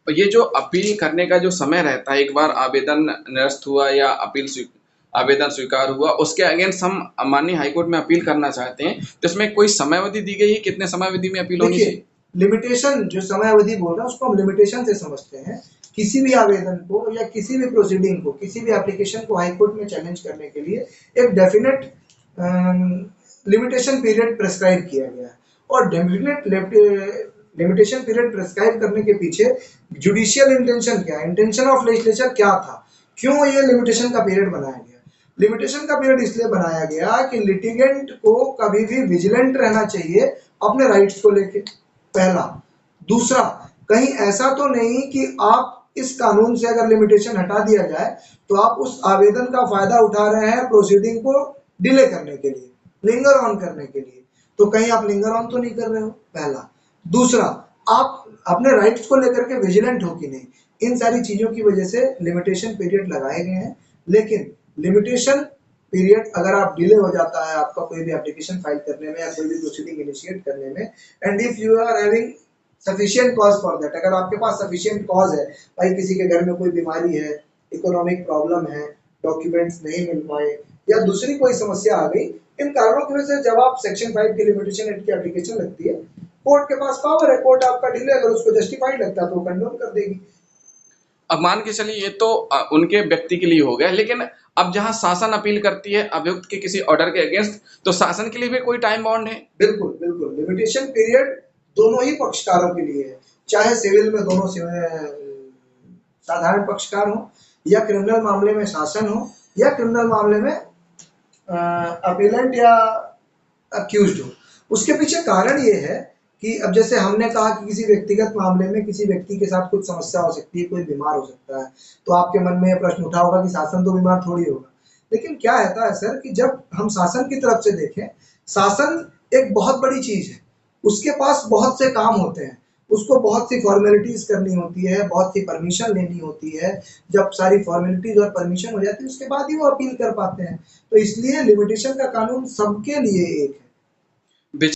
ये जो अपील करने का जो समय रहता है, एक बार आवेदन निरस्त हुआ या आवेदन स्वीकार हुआ, उसके अगेंस्ट हम माननीय हाईकोर्ट में अपील करना चाहते हैं, तो इसमें कोई समय अवधि दी गई है, कितने समय अवधि में अपील होनी देखिए, चाहिए? लिमिटेशन जो समय अवधि बोल रहे हैं उसको हम लिमिटेशन से समझते हैं। किसी भी आवेदन को या किसी भी प्रोसीडिंग को, किसी भी एप्लीकेशन को हाई कोर्ट में चैलेंज करने के लिए एक डेफिनेट लिमिटेशन पीरियड प्रेस्क्राइब किया गया है। और डेफिनेट लिमिटेशन पीरियड प्रेस्क्राइब करने के पीछे जुडिशियल इंटेंशन क्या है, इंटेंशन ऑफ लेजिस्लेचर क्या था, क्यों ये लिमिटेशन का पीरियड बनाया गया? लिमिटेशन का पीरियड इसलिए बनाया गया कि लिटिगेंट को कभी भी विजिलेंट रहना चाहिए अपने राइट्स को लेके, पहला। दूसरा, कहीं ऐसा तो नहीं कि आप इस कानून से अगर लिमिटेशन हटा दिया जाए तो आप उस आवेदन का फायदा उठा रहे हैं प्रोसीडिंग को डिले करने के लिए, लिंगर ऑन करने के लिए। तो कहीं आप लिंगर ऑन तो नहीं कर रहे हो, पहला। दूसरा, आप अपने राइट्स को लेकर के विजिलेंट हो कि नहीं, इन सारी चीजों की वजह से लिमिटेशन पीरियड लगाए गए हैं। लेकिन लिमिटेशन पीरियड अगर आप डिले हो जाता है आपका कोई भी एप्लीकेशन फाइल करने में या कोई भी प्रोसीडिंग इनिशिएट करने में, and if you are having sufficient cause for that, अगर आपके पास सफिशिएंट कॉज है, भाई किसी के घर में कोई बीमारी है, इकोनॉमिक प्रॉब्लम है, डॉक्यूमेंट्स नहीं मिल पाए या दूसरी कोई समस्या आ गई, इन कारणों की वजह से जब आप सेक्शन 5 की लिमिटेशन एक्ट की एप्लीकेशन लगती है, कोर्ट के पास पावर है, कोर्ट आपका डिले अगर उसको जस्टिफाइड लगता है तो कंडोन कर देगी। अब मान के चलिए ये तो उनके व्यक्ति के लिए हो गया, लेकिन अब जहां शासन अपील करती है अभियुक्त के किसी ऑर्डर के अगेंस्ट, तो शासन के लिए भी कोई टाइम बाउंड है? बिल्कुल बिल्कुल, लिमिटेशन पीरियड दोनों ही पक्षकारों के लिए है, चाहे सिविल में दोनों साधारण पक्षकार हो, या क्रिमिनल मामले में शासन हो, या क्रिमिनल मामले में अपीलेंट या अक्यूज्ड हो। उसके पीछे कारण ये है कि अब जैसे हमने कहा कि किसी व्यक्तिगत मामले में किसी व्यक्ति के साथ कुछ समस्या हो सकती है, कोई बीमार हो सकता है, तो आपके मन में यह प्रश्न उठा होगा कि शासन तो बीमार थोड़ी होगा। लेकिन क्या रहता है सर कि जब हम शासन की तरफ से देखें, शासन एक बहुत बड़ी चीज है, उसके पास बहुत से काम होते हैं, उसको बहुत सी फॉर्मेलिटीज करनी होती है, बहुत सी परमिशन लेनी होती है। जब सारी फॉर्मेलिटीज और परमिशन हो जाती है उसके बाद ही वो अपील कर पाते हैं। तो इसलिए लिमिटेशन का कानून सबके लिए एक है।